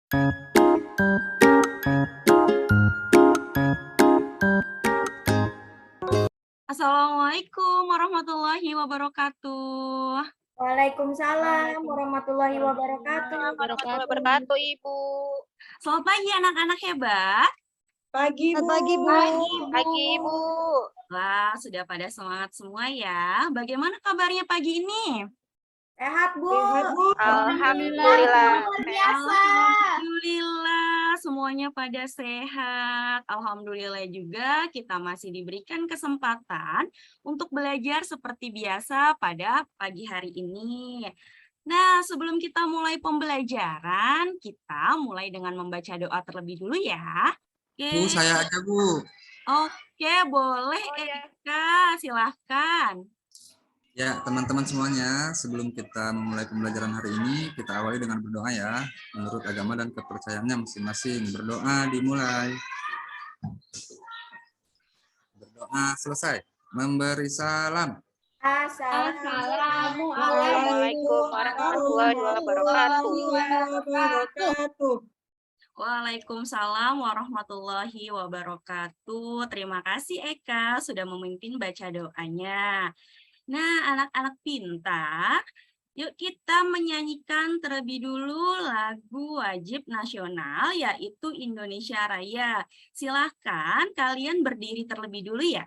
Assalamualaikum warahmatullahi wabarakatuh. Waalaikumsalam warahmatullahi wabarakatuh. Waalaikumsalam warahmatullahi wabarakatuh, Ibu. Selamat pagi anak-anak hebat. Pagi, Bu. Pagi, Bu. Pagi, Ibu. Wah, sudah pada semangat semua ya. Bagaimana kabarnya pagi ini? Sehat, Bu. Alhamdulillah. Luar biasa. Alhamdulillah, semuanya pada sehat. Alhamdulillah juga kita masih diberikan kesempatan untuk belajar seperti biasa pada pagi hari ini. Nah, sebelum kita mulai pembelajaran, kita mulai dengan membaca doa terlebih dulu ya. Bu, saya aja, Bu. Oke, boleh Eka, silahkan. Ya, teman-teman semuanya, sebelum kita memulai pembelajaran hari ini, kita awali dengan berdoa ya, menurut agama dan kepercayaannya masing-masing. Berdoa dimulai. Berdoa selesai. Memberi salam. Assalamualaikum warahmatullahi wabarakatuh. Waalaikumsalam warahmatullahi wabarakatuh. Terima kasih Eka sudah memimpin baca doanya. Nah, anak-anak pintar, yuk kita menyanyikan terlebih dulu lagu wajib nasional yaitu Indonesia Raya. Silahkan kalian berdiri terlebih dulu ya.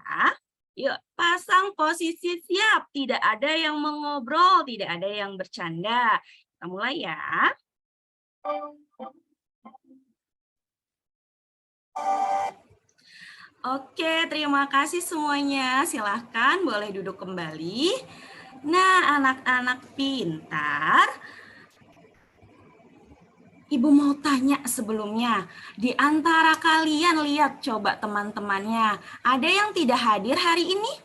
Yuk, pasang posisi siap. Tidak ada yang mengobrol, tidak ada yang bercanda. Kita mulai ya. Oke, terima kasih semuanya. Silahkan boleh duduk kembali. Nah, anak-anak pintar, Ibu mau tanya sebelumnya, di antara kalian lihat coba teman-temannya, ada yang tidak hadir hari ini?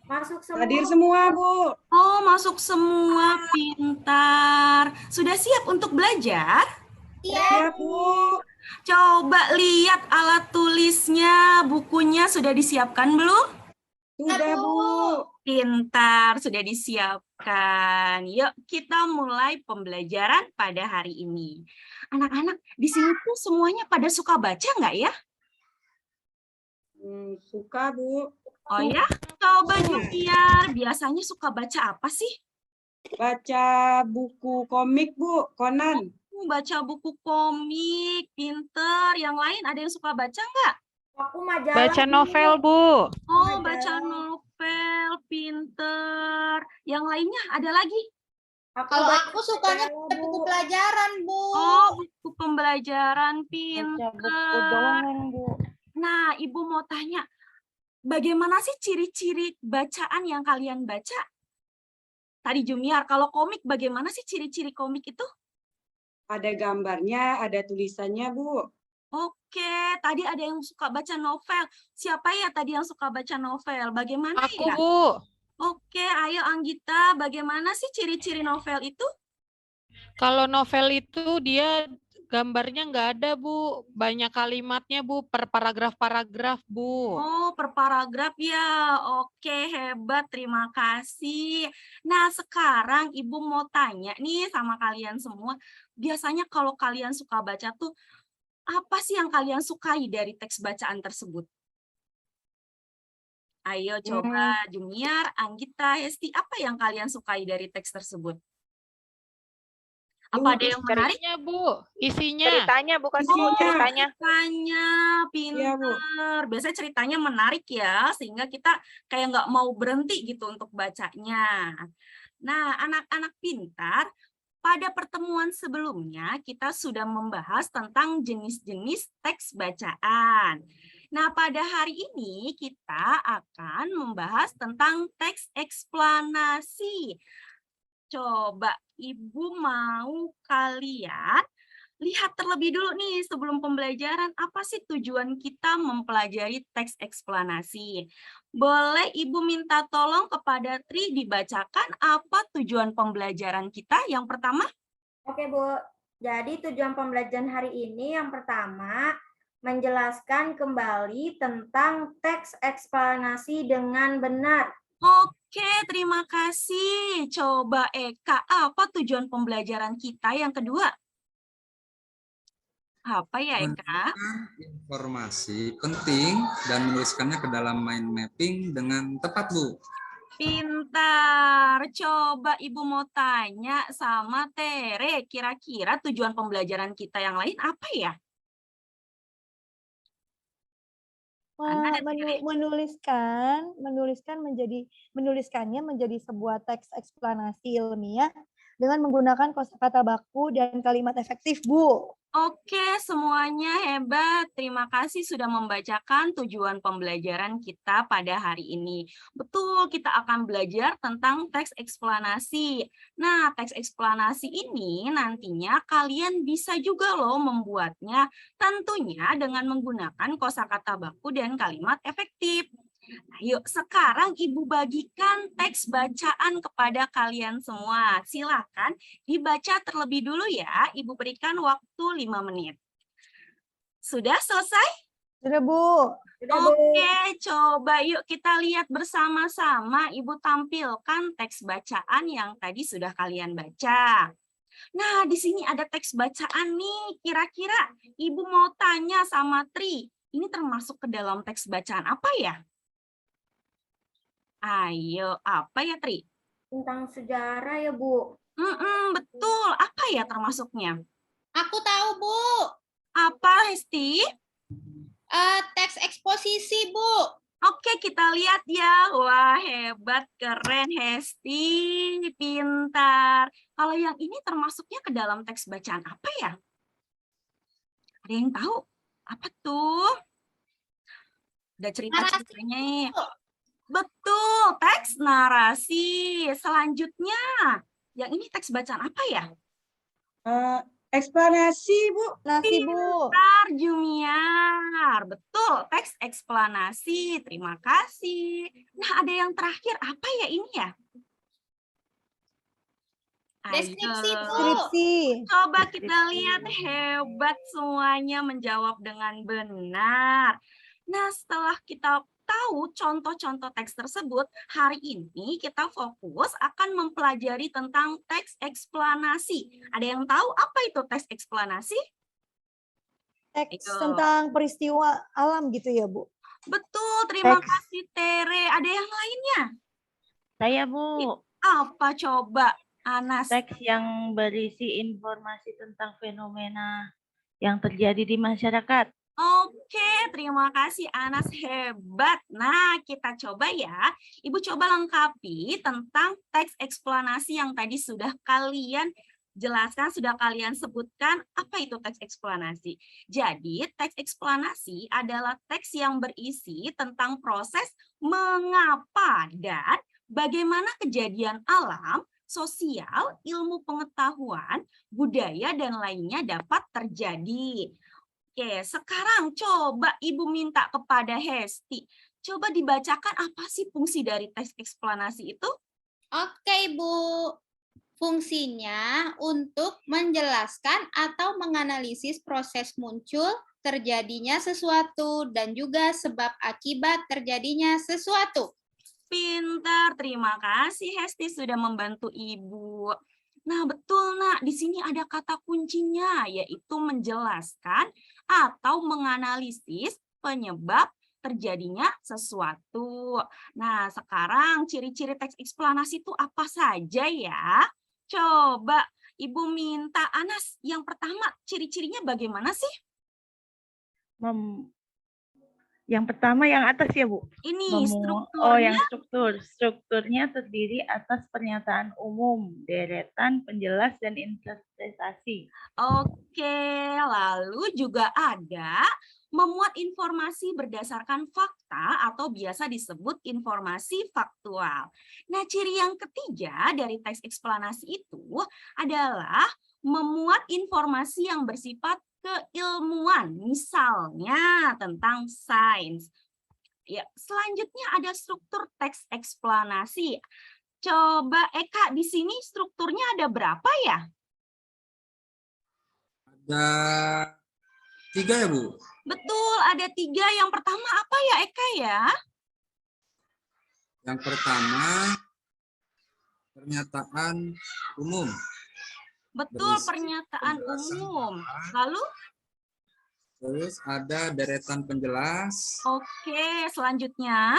Masuk semua. Hadir semua, Bu. Oh, masuk semua, pintar. Sudah siap untuk belajar? Iya, Bu. Coba lihat alat tulisnya, bukunya sudah disiapkan belum? Sudah, Bu. Pintar, sudah disiapkan. Yuk kita mulai pembelajaran pada hari ini. Anak-anak, di sini tuh semuanya pada suka baca nggak ya? Suka, Bu. Oh ya? Coba Junior, biasanya suka baca apa sih? Baca buku komik, Bu. Conan. Baca buku komik, pinter. Yang lain ada yang suka baca nggak? Aku majalah. Baca novel, Bu. Oh, baca novel, pinter. Yang lainnya ada lagi? Kalau aku sukanya buku pelajaran, Bu. Oh, buku pembelajaran, pinter. Bu. Nah, Ibu mau tanya, bagaimana sih ciri-ciri bacaan yang kalian baca? Tadi Jumiar, kalau komik bagaimana sih ciri-ciri komik itu? Ada gambarnya, ada tulisannya, Bu. Oke, tadi ada yang suka baca novel. Siapa ya tadi yang suka baca novel? Bagaimana Aku, ya? Bu. Oke, ayo Anggita, bagaimana sih ciri-ciri novel itu? Kalau novel itu dia gambarnya nggak ada, Bu. Banyak kalimatnya, Bu. Per paragraf-paragraf, Bu. Oh, per paragraf ya. Oke, hebat. Terima kasih. Nah, sekarang Ibu mau tanya nih sama kalian semua. Biasanya kalau kalian suka baca tuh, apa sih yang kalian sukai dari teks bacaan tersebut? Ayo coba Junior, Anggita, Hesti, apa yang kalian sukai dari teks tersebut? Apa ada yang menarik? Ceritanya, Bu. Isinya. Ceritanya bukan Bu, ceritanya. Ceritanya, pinter. Biasanya ceritanya menarik ya, sehingga kita kayak nggak mau berhenti gitu untuk bacanya. Nah, anak-anak pintar, pada pertemuan sebelumnya kita sudah membahas tentang jenis-jenis teks bacaan. Nah, pada hari ini kita akan membahas tentang teks eksplanasi. Coba Ibu mau kalian lihat terlebih dulu nih sebelum pembelajaran, apa sih tujuan kita mempelajari teks eksplanasi? Boleh Ibu minta tolong kepada Tri dibacakan apa tujuan pembelajaran kita yang pertama? Oke, Bu. Jadi tujuan pembelajaran hari ini yang pertama, menjelaskan kembali tentang teks eksplanasi dengan benar. Oke, terima kasih. Coba Eka, apa tujuan pembelajaran kita yang kedua? Apa ya, Eka? Menemukan informasi penting dan menuliskannya ke dalam mind mapping dengan tepat, Bu. Pintar. Coba Ibu mau tanya sama Tere, kira-kira tujuan pembelajaran kita yang lain apa ya? Mana ada Tere? Menuliskannya menjadi sebuah teks eksplanasi ilmiah dengan menggunakan kosakata baku dan kalimat efektif, Bu. Oke, semuanya hebat. Terima kasih sudah membacakan tujuan pembelajaran kita pada hari ini. Betul, kita akan belajar tentang teks eksplanasi. Nah, teks eksplanasi ini nantinya kalian bisa juga loh membuatnya, tentunya dengan menggunakan kosakata baku dan kalimat efektif. Yuk, sekarang Ibu bagikan teks bacaan kepada kalian semua. Silakan dibaca terlebih dulu ya. Ibu berikan waktu 5 menit. Sudah selesai? Sudah, Bu. Oke, coba yuk kita lihat bersama-sama. Ibu tampilkan teks bacaan yang tadi sudah kalian baca. Nah, di sini ada teks bacaan nih. Kira-kira Ibu mau tanya sama Tri, ini termasuk ke dalam teks bacaan apa ya? Ayo, apa ya, Tri? Tentang sejarah ya, Bu. Betul. Apa ya termasuknya? Aku tahu, Bu. Apa, Hesti? Teks eksposisi, Bu. Oke, kita lihat ya. Wah, hebat, keren, Hesti. Pintar. Kalau yang ini termasuknya ke dalam teks bacaan apa ya? Ada yang tahu? Apa tuh? Udah cerita-ceritanya. Betul, teks narasi. Selanjutnya, yang ini teks bacaan apa ya? Eksplanasi, Bu. Nasi, Bu. Pintar, Jumiar. Betul, teks eksplanasi. Terima kasih. Nah, ada yang terakhir. Apa ya ini ya? Deskripsi, Ayo. Bu. Skripsi. Coba kita lihat, hebat semuanya menjawab dengan benar. Nah, setelah kita tahu contoh-contoh teks tersebut, hari ini kita fokus akan mempelajari tentang teks eksplanasi. Ada yang tahu apa itu teks eksplanasi? Teks Ayo. tentang peristiwa alam gitu ya, Bu? Betul, terima Teks. kasih Tere. Ada yang lainnya? Saya, Bu, Apa coba, Anas? teks yang berisi informasi tentang fenomena yang terjadi di masyarakat. Oke, terima kasih Anas, hebat. Nah, kita coba ya. Ibu coba lengkapi tentang teks eksplanasi yang tadi sudah kalian jelaskan, sudah kalian sebutkan. Apa itu teks eksplanasi? Jadi, teks eksplanasi adalah teks yang berisi tentang proses mengapa dan bagaimana kejadian alam, sosial, ilmu pengetahuan, budaya, dan lainnya dapat terjadi. Oke, sekarang coba Ibu minta kepada Hesti. Coba dibacakan apa sih fungsi dari teks eksplanasi itu? Oke, Bu. Fungsinya untuk menjelaskan atau menganalisis proses muncul, terjadinya sesuatu, dan juga sebab akibat terjadinya sesuatu. Pintar, terima kasih Hesti sudah membantu Ibu. Nah, betul, Nak. Di sini ada kata kuncinya, yaitu menjelaskan atau menganalisis penyebab terjadinya sesuatu. Nah, sekarang ciri-ciri teks eksplanasi itu apa saja ya? Coba Ibu minta Anas, yang pertama ciri-cirinya bagaimana sih? Yang pertama yang atas ya, Bu? Ini strukturnya. Oh, yang struktur. Strukturnya terdiri atas pernyataan umum, deretan, penjelas, dan interpretasi. Oke, lalu juga ada memuat informasi berdasarkan fakta atau biasa disebut informasi faktual. Nah, ciri yang ketiga dari teks eksplanasi itu adalah memuat informasi yang bersifat keilmuan, misalnya tentang sains. Ya, selanjutnya ada struktur teks eksplanasi. Coba Eka, di sini strukturnya ada berapa ya? Ada 3 ya, Bu? Betul, ada 3. Yang pertama apa ya, Eka ya? Yang pertama, pernyataan umum. Betul, Berisi pernyataan penjelasan umum. bahwa Lalu? Terus ada deretan penjelas, Oke, selanjutnya.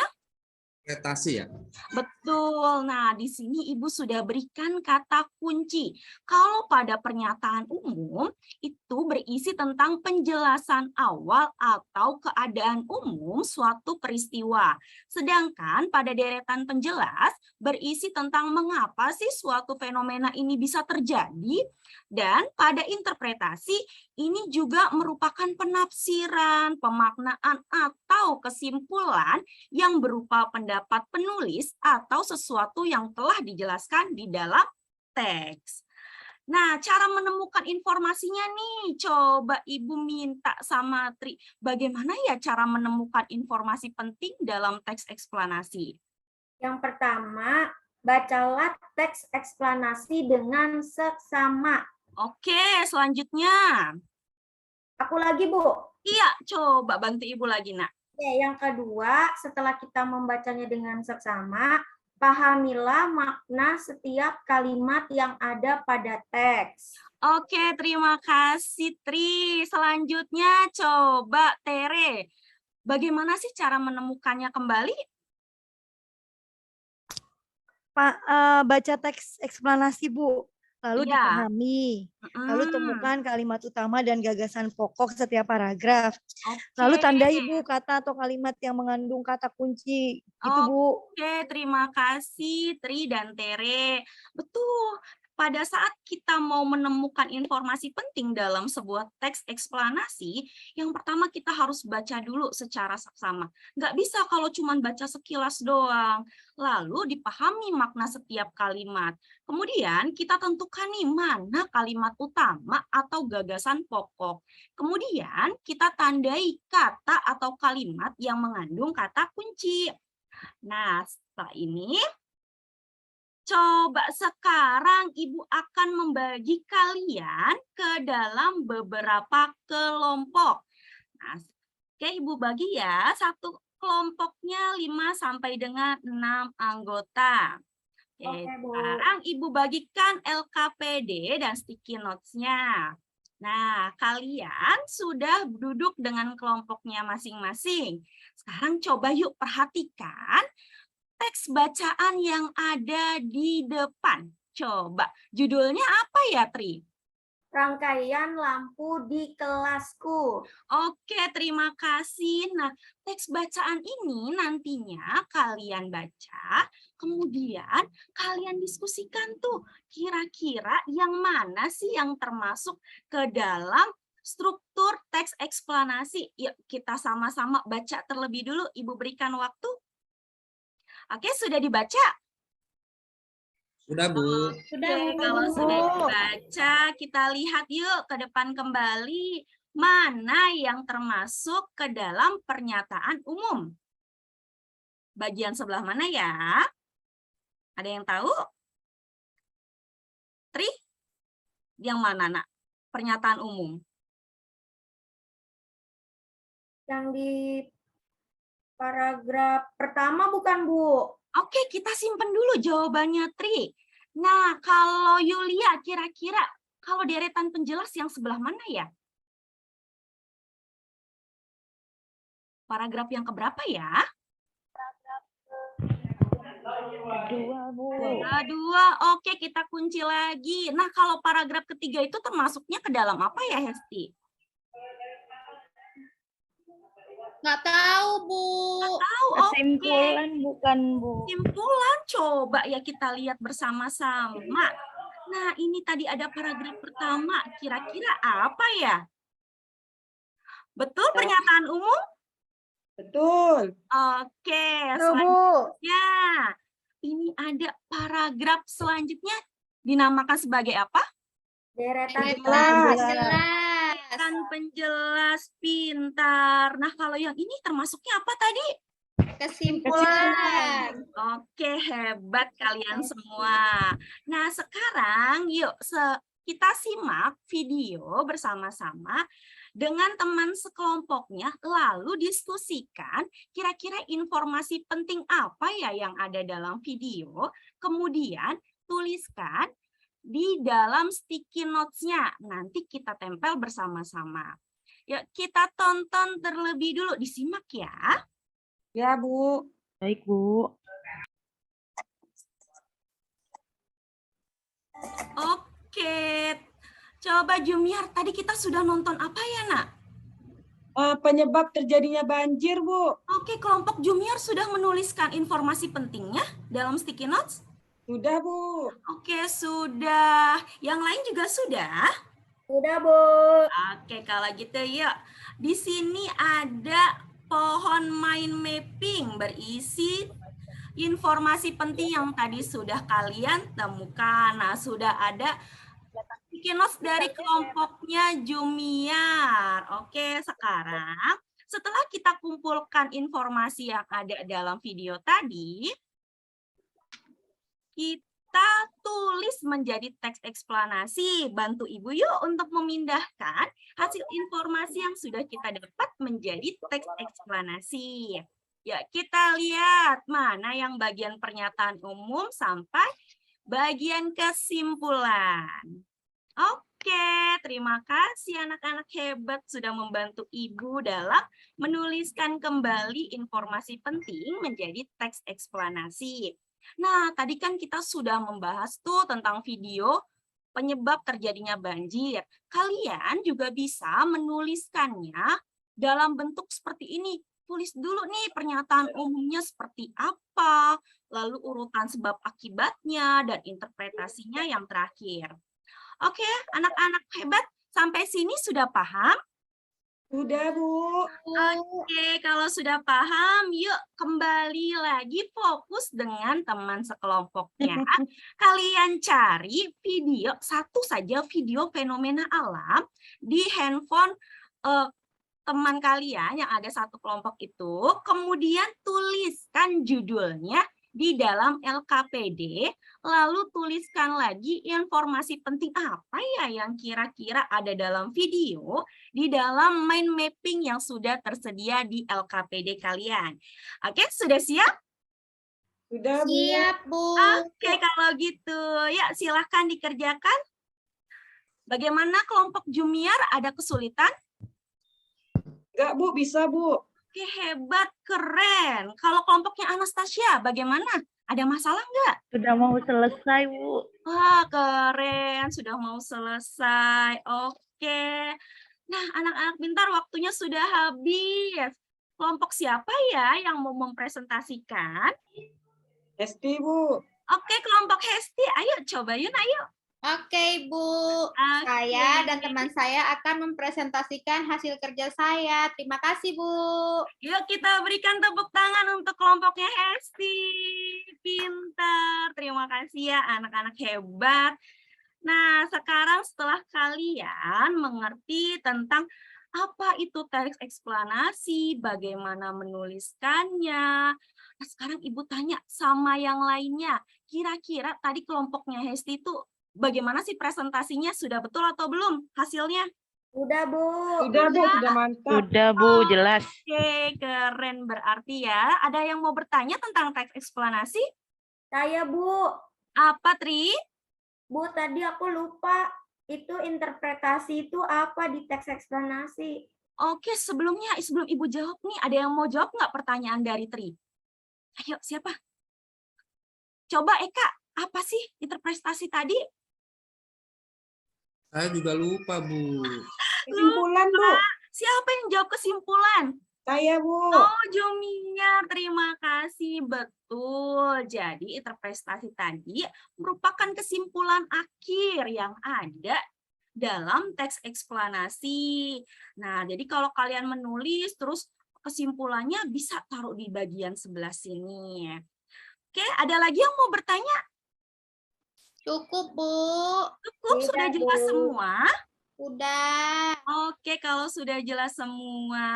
interpretasi ya. Betul. Nah, di sini Ibu sudah berikan kata kunci. Kalau pada pernyataan umum itu berisi tentang penjelasan awal atau keadaan umum suatu peristiwa. Sedangkan pada deretan penjelas berisi tentang mengapa sih suatu fenomena ini bisa terjadi. Dan pada interpretasi ini juga merupakan penafsiran, pemaknaan atau kesimpulan yang berupa pendapat penulis atau sesuatu yang telah dijelaskan di dalam teks. Nah, cara menemukan informasinya nih, coba Ibu minta sama Tri, bagaimana ya cara menemukan informasi penting dalam teks eksplanasi? Yang pertama, bacalah teks eksplanasi dengan seksama. Oke, selanjutnya. Aku lagi, Bu. Iya, coba bantu Ibu lagi, Nak. Oke, yang kedua, setelah kita membacanya dengan seksama, pahamilah makna setiap kalimat yang ada pada teks. Oke, terima kasih Tri. Selanjutnya coba Tere. Bagaimana sih cara menemukannya kembali? Baca teks eksplanasi, Bu. Lalu Iya. dipahami. Lalu temukan kalimat utama dan gagasan pokok setiap paragraf. Oke. Lalu tandai, Bu, kata atau kalimat yang mengandung kata kunci. Gitu, Bu. Oke, terima kasih Tri dan Tere. Betul. Pada saat kita mau menemukan informasi penting dalam sebuah teks eksplanasi, yang pertama kita harus baca dulu secara seksama. Nggak bisa kalau cuma baca sekilas doang. Lalu dipahami makna setiap kalimat. Kemudian kita tentukan nih mana kalimat utama atau gagasan pokok. Kemudian kita tandai kata atau kalimat yang mengandung kata kunci. Nah, setelah ini coba sekarang Ibu akan membagi kalian ke dalam beberapa kelompok. Nah, oke, Ibu bagi ya, satu kelompoknya 5 sampai dengan 6 anggota. Oke, sekarang Ibu bagikan LKPD dan sticky notes-nya. Nah, kalian sudah duduk dengan kelompoknya masing-masing. Sekarang coba yuk perhatikan teks bacaan yang ada di depan. Coba, judulnya apa ya, Tri? Rangkaian lampu di kelasku. Oke, terima kasih. Nah, teks bacaan ini nantinya kalian baca, kemudian kalian diskusikan tuh, kira-kira yang mana sih yang termasuk ke dalam struktur teks eksplanasi. Yuk, kita sama-sama baca terlebih dulu. Ibu berikan waktu. Oke, sudah dibaca? Sudah, Bu. Oke, kalau sudah dibaca, kita lihat yuk ke depan kembali. Mana yang termasuk ke dalam pernyataan umum? Bagian sebelah mana ya? Ada yang tahu? Tri? Yang mana, Nak? Pernyataan umum. Yang di paragraf pertama bukan, Bu? Oke, kita simpen dulu jawabannya, Tri. Nah, kalau Yulia, kira-kira kalau deretan penjelas yang sebelah mana ya? Paragraf yang keberapa ya? Kedua, Bu. Kedua, oke, kita kunci lagi. Nah, kalau paragraf ketiga itu termasuknya ke dalam apa ya, Hesti? Nggak tahu, Bu. Tahu, Kesimpulan bukan, Bu. Kesimpulan, coba ya kita lihat bersama-sama. Nah, ini tadi ada paragraf pertama. Kira-kira apa ya? Betul pernyataan umum? Betul. Oke, Tuh, Bu. selanjutnya. Ini ada paragraf selanjutnya dinamakan sebagai apa? Deretan Jelas. Kan penjelas pintar. Nah, kalau yang ini termasuknya apa tadi? Kesimpulan. Oke, hebat kalian semua. Nah, sekarang yuk kita simak video bersama-sama dengan teman sekelompoknya, lalu diskusikan kira-kira informasi penting apa ya yang ada dalam video, kemudian tuliskan di dalam sticky notes-nya. Nanti kita tempel bersama-sama. Yuk kita tonton terlebih dulu, disimak ya. Ya, Bu. Baik, Bu. Oke, coba Jumiar, tadi kita sudah nonton apa ya, Nak? Penyebab terjadinya banjir, Bu. Oke, kelompok Jumiar sudah menuliskan informasi pentingnya dalam sticky notes? Sudah, Bu. Oke, sudah. Yang lain juga sudah? Sudah, Bu. Oke, kalau gitu yuk. Di sini ada pohon mind mapping berisi informasi penting yang tadi sudah kalian temukan. Nah, sudah ada sticky notes dari kelompoknya Jumiar. Oke, sekarang setelah kita kumpulkan informasi yang ada dalam video tadi, kita tulis menjadi teks eksplanasi. Bantu Ibu yuk untuk memindahkan hasil informasi yang sudah kita dapat menjadi teks eksplanasi. Ya, kita lihat mana yang bagian pernyataan umum sampai bagian kesimpulan. Oke, terima kasih anak-anak hebat sudah membantu Ibu dalam menuliskan kembali informasi penting menjadi teks eksplanasi. Nah, tadi kan kita sudah membahas tuh tentang video penyebab terjadinya banjir. Kalian juga bisa menuliskannya dalam bentuk seperti ini. Tulis dulu nih pernyataan umumnya seperti apa, lalu urutan sebab akibatnya, dan interpretasinya yang terakhir. Oke, anak-anak hebat, sampai sini sudah paham? Sudah, Bu. Oke, kalau sudah paham, yuk kembali lagi fokus dengan teman sekelompoknya. Kalian cari video, satu saja video fenomena alam di handphone teman kalian yang ada satu kelompok itu, kemudian tuliskan judulnya di dalam LKPD, lalu tuliskan lagi informasi penting apa ya yang kira-kira ada dalam video di dalam mind mapping yang sudah tersedia di LKPD kalian. Oke, sudah siap? Sudah, Bu. Siap, Bu. Oke, kalau gitu, ya silahkan dikerjakan. Bagaimana kelompok Jumiar, ada kesulitan? Enggak, Bu. Bisa, Bu. Oke, hebat, keren. Kalau kelompoknya Anastasia, bagaimana? Ada masalah nggak? Sudah mau selesai, Bu. Wah, keren. Sudah mau selesai. Oke. Nah, anak-anak pintar, waktunya sudah habis. Kelompok siapa ya yang mau mempresentasikan? Hesti, Bu. Oke, kelompok Hesti. Ayo, coba yuk, ayo. Oke, Bu. Oke. Saya dan teman saya akan mempresentasikan hasil kerja saya. Terima kasih, Bu. Yuk kita berikan tepuk tangan untuk kelompoknya Hesti. Pintar. Terima kasih ya anak-anak hebat. Nah, sekarang setelah kalian mengerti tentang apa itu teks eksplanasi, bagaimana menuliskannya. Nah, sekarang Ibu tanya sama yang lainnya. Kira-kira tadi kelompoknya Hesti itu bagaimana sih presentasinya? Sudah betul atau belum hasilnya? Sudah, Bu. Sudah, Bu. Sudah mantap. Sudah, Bu, jelas. Oke, keren berarti ya. Ada yang mau bertanya tentang teks eksplanasi? Saya, Bu. Apa, Tri? Bu, tadi aku lupa. Itu interpretasi itu apa di teks eksplanasi? Oke, sebelum Ibu jawab nih, ada yang mau jawab nggak pertanyaan dari Tri? Ayo, siapa? Coba Eka, apa sih interpretasi tadi? Saya juga lupa, Bu. Kesimpulan, Bu. Siapa yang jawab kesimpulan? Saya, Bu. Oh, Jumiar, terima kasih. Betul. Jadi interpretasi tadi merupakan kesimpulan akhir yang ada dalam teks eksplanasi. Nah, jadi kalau kalian menulis terus kesimpulannya bisa taruh di bagian sebelah sini. Oke, ada lagi yang mau bertanya? Cukup, Bu. Cukup, sudah Tidak, jelas Bu. semua? Udah. Oke, kalau sudah jelas semua.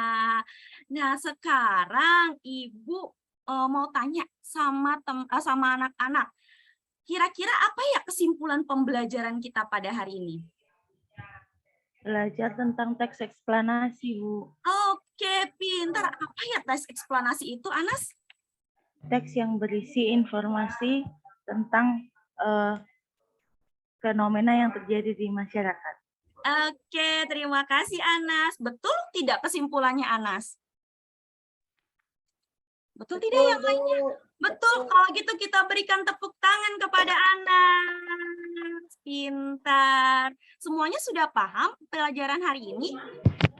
Nah, sekarang Ibu mau tanya sama anak-anak. Kira-kira apa ya kesimpulan pembelajaran kita pada hari ini? Belajar tentang teks eksplanasi, Bu. Oke, pintar. Apa ya teks eksplanasi itu, Anas? Teks yang berisi informasi tentang fenomena yang terjadi di masyarakat. Oke, terima kasih Anas. Betul tidak kesimpulannya Anas? Betul tidak yang lainnya? Betul, kalau gitu kita berikan tepuk tangan kepada Anas. Pintar. Semuanya sudah paham pelajaran hari ini?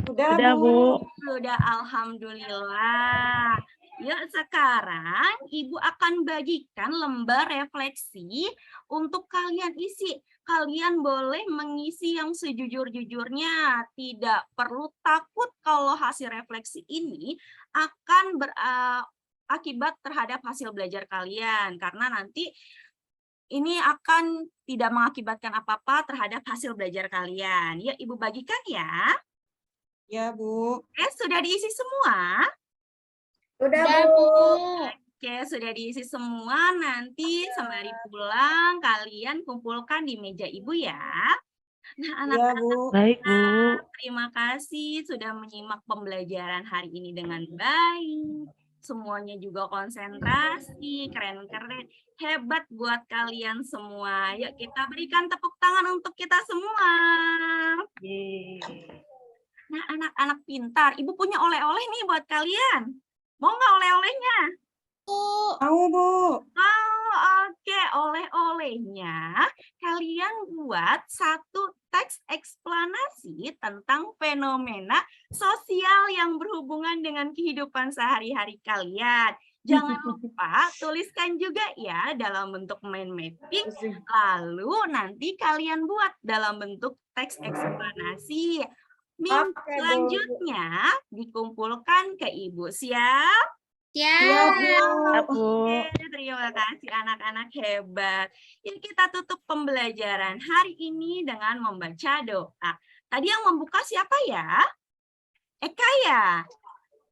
Sudah, Sudah, Bu. Sudah, alhamdulillah. Yuk, sekarang Ibu akan bagikan lembar refleksi untuk kalian isi. Kalian boleh mengisi yang sejujur-jujurnya. Tidak perlu takut kalau hasil refleksi ini akan berakibat terhadap hasil belajar kalian. Karena nanti ini akan tidak mengakibatkan apa-apa terhadap hasil belajar kalian. Yuk, Ibu bagikan ya. Ya, Bu. Sudah diisi semua? Sudah, Sudah, Bu. Bu. Oke, sudah diisi semua. Nanti sembari pulang, kalian kumpulkan di meja Ibu ya. Nah, Ya, anak-anak, Bu. Baik, Bu. terima kasih sudah menyimak pembelajaran hari ini dengan baik. Semuanya juga konsentrasi, keren-keren. Hebat buat kalian semua. Yuk kita berikan tepuk tangan untuk kita semua. Yeay. Nah, anak-anak pintar, Ibu punya oleh-oleh nih buat kalian. Mau nggak oleh-olehnya? Mau, Bu. Oh, oke. Oleh-olehnya, kalian buat satu teks eksplanasi tentang fenomena sosial yang berhubungan dengan kehidupan sehari-hari kalian. Jangan lupa tuliskan juga ya dalam bentuk mind mapping. Lalu nanti kalian buat dalam bentuk teks eksplanasi. Minggu Oke, Bu. selanjutnya dikumpulkan ke Ibu. Siap? Iya, Siap. Ya, Bu. Oke, terima kasih anak-anak hebat. Yuk kita tutup pembelajaran hari ini dengan membaca doa. Tadi yang membuka siapa ya? Eka ya?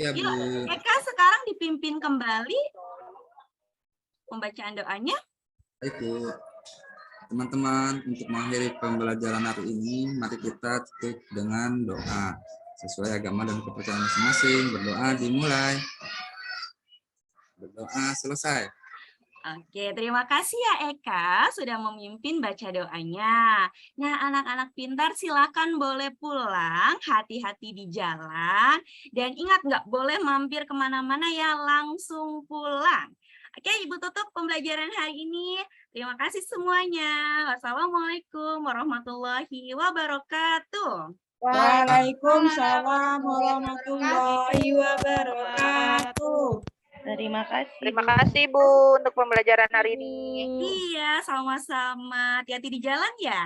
Ya, Yuk, Bu. Eka sekarang dipimpin kembali pembacaan doanya. Baik, Bu. Teman-teman, untuk mengakhiri pembelajaran hari ini, mari kita tutup dengan doa. Sesuai agama dan kepercayaan masing-masing, berdoa dimulai. Berdoa selesai. Oke, terima kasih ya Eka sudah memimpin baca doanya. Nah, anak-anak pintar silakan boleh pulang, hati-hati di jalan. Dan ingat nggak boleh mampir kemana-mana ya, langsung pulang. Oke, Ibu tutup pembelajaran hari ini. Terima kasih semuanya. Wassalamualaikum warahmatullahi wabarakatuh. Waalaikumsalam warahmatullahi wabarakatuh. Terima kasih. Terima kasih Bu untuk pembelajaran hari ini. Iya, sama-sama. Hati-hati di jalan ya.